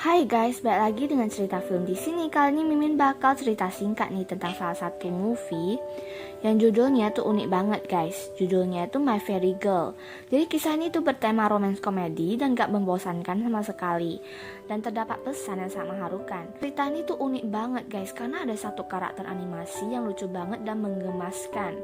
Hai guys, balik lagi dengan cerita film di sini. Kali ini Mimin bakal cerita singkat nih tentang salah satu movie yang judulnya tuh unik banget guys. Judulnya itu My Fairy Girl. Jadi kisah ini tuh bertema romance komedi dan gak membosankan sama sekali. Dan terdapat pesan yang sangat mengharukan. Cerita ini tuh unik banget guys karena ada satu karakter animasi yang lucu banget dan menggemaskan.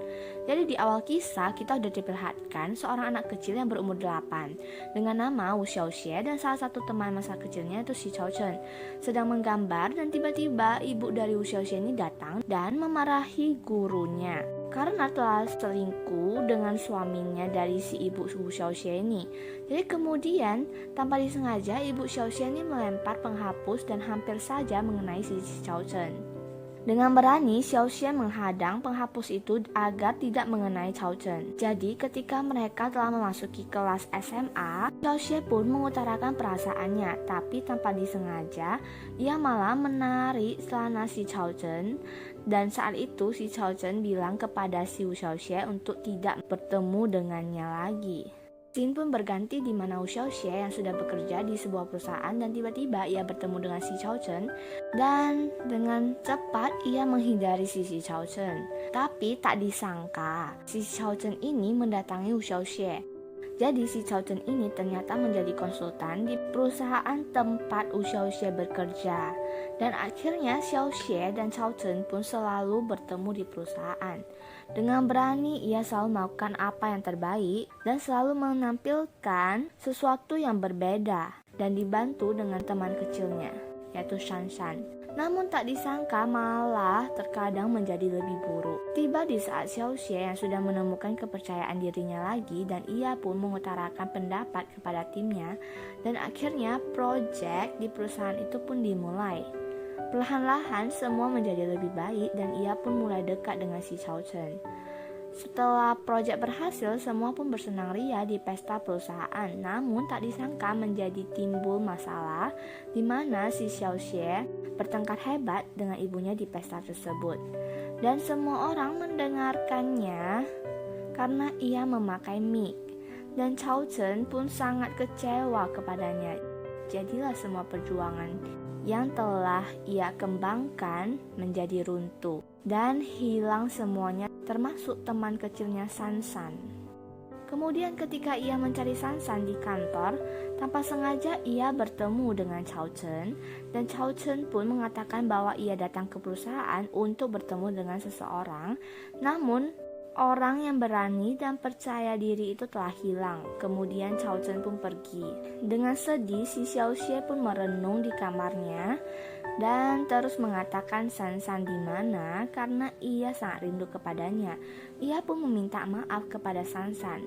Jadi di awal kisah kita udah diperlihatkan seorang anak kecil yang berumur 8 dengan nama Wu Xiaoxie dan salah satu teman masa kecilnya itu Xi Chaochen sedang menggambar dan tiba-tiba ibu dari Wu Xiaoxie ini datang dan memarahi gurunya karena telah selingkuh dengan suaminya dari si ibu Wu Xiaoxie ini. Jadi kemudian tanpa disengaja ibu Xiaoxie ini melempar penghapus dan hampir saja mengenai si Xi Chaochen. Dengan berani, Xiaoxie menghadang penghapus itu agar tidak mengenai Chaochen. Jadi, ketika mereka telah memasuki kelas SMA, Xiaoxie pun mengutarakan perasaannya, tapi tanpa disengaja, ia malah menarik celana si Chaochen. Dan saat itu, si Chaochen bilang kepada si Wu Xiaoxie untuk tidak bertemu dengannya lagi. Scene pun berganti di mana Wu Xiaoxie yang sudah bekerja di sebuah perusahaan dan tiba-tiba ia bertemu dengan si Chaochen dan dengan cepat ia menghindari si Chaochen. Tapi tak disangka si Chaochen ini mendatangi Wu Xiaoxie. Jadi si Chaochen ini ternyata menjadi konsultan di perusahaan tempat Wu Xiaoxie bekerja. Dan akhirnya Xiaoxie dan Chaochen pun selalu bertemu di perusahaan. Dengan berani ia selalu melakukan apa yang terbaik dan selalu menampilkan sesuatu yang berbeda dan dibantu dengan teman kecilnya, yaitu Shanshan. Namun tak disangka malah terkadang menjadi lebih buruk. Tiba di saat Xiaoxie yang sudah menemukan kepercayaan dirinya lagi dan ia pun mengutarakan pendapat kepada timnya dan akhirnya proyek di perusahaan itu pun dimulai. Perlahan-lahan semua menjadi lebih baik dan ia pun mulai dekat dengan si Chaochen. Setelah proyek berhasil, semua pun bersenang ria di pesta perusahaan. Namun tak disangka menjadi timbul masalah di mana si Xiaoxie bertengkar hebat dengan ibunya di pesta tersebut. Dan semua orang mendengarkannya karena ia memakai mic. Dan Chaochen pun sangat kecewa kepadanya. Jadilah semua perjuangan yang telah ia kembangkan menjadi runtuh dan hilang semuanya, termasuk teman kecilnya Sansan. Kemudian ketika ia mencari Sansan di kantor, tanpa sengaja ia bertemu dengan Chaochen dan Chaochen pun mengatakan bahwa ia datang ke perusahaan untuk bertemu dengan seseorang, namun orang yang berani dan percaya diri itu telah hilang. Kemudian Chaochen pun pergi. Dengan sedih, si Xiaoxie pun merenung di kamarnya dan terus mengatakan Sansan di mana karena ia sangat rindu kepadanya. Ia pun meminta maaf kepada Sansan.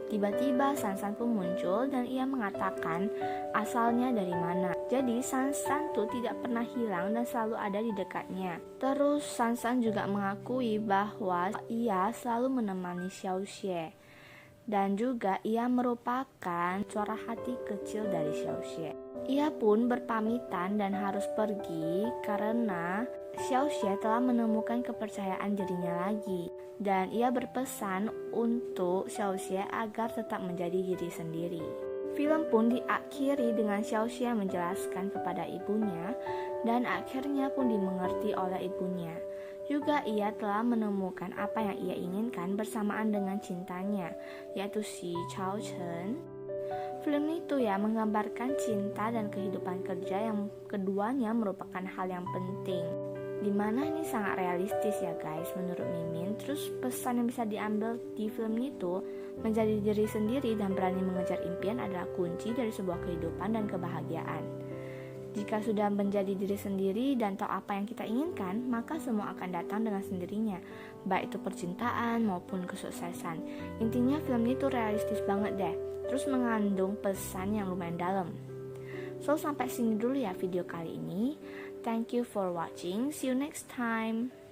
Tiba-tiba Sansan pun muncul dan ia mengatakan asalnya dari mana. Jadi Sansan tuh tidak pernah hilang dan selalu ada di dekatnya. Terus Sansan juga mengakui bahwa ia selalu menemani Xiaoxie. Dan juga ia merupakan suara hati kecil dari Xiaoxie. Ia pun berpamitan dan harus pergi karena Xiaoxie telah menemukan kepercayaan dirinya lagi. Dan ia berpesan untuk Xiaoxie agar tetap menjadi diri sendiri. Film pun diakhiri dengan Xiaoxie menjelaskan kepada ibunya dan akhirnya pun dimengerti oleh ibunya. Juga ia telah menemukan apa yang ia inginkan bersamaan dengan cintanya, yaitu si Chaochen. Film itu ya menggambarkan cinta dan kehidupan kerja yang keduanya merupakan hal yang penting. Dimana ini sangat realistis ya guys menurut Mimin. Terus pesan yang bisa diambil di film itu, menjadi diri sendiri dan berani mengejar impian adalah kunci dari sebuah kehidupan dan kebahagiaan. Jika sudah menjadi diri sendiri dan tahu apa yang kita inginkan, maka semua akan datang dengan sendirinya, baik itu percintaan maupun kesuksesan. Intinya film itu realistis banget deh, terus mengandung pesan yang lumayan dalam. So sampai sini dulu ya video kali ini. Thank you for watching. See you next time.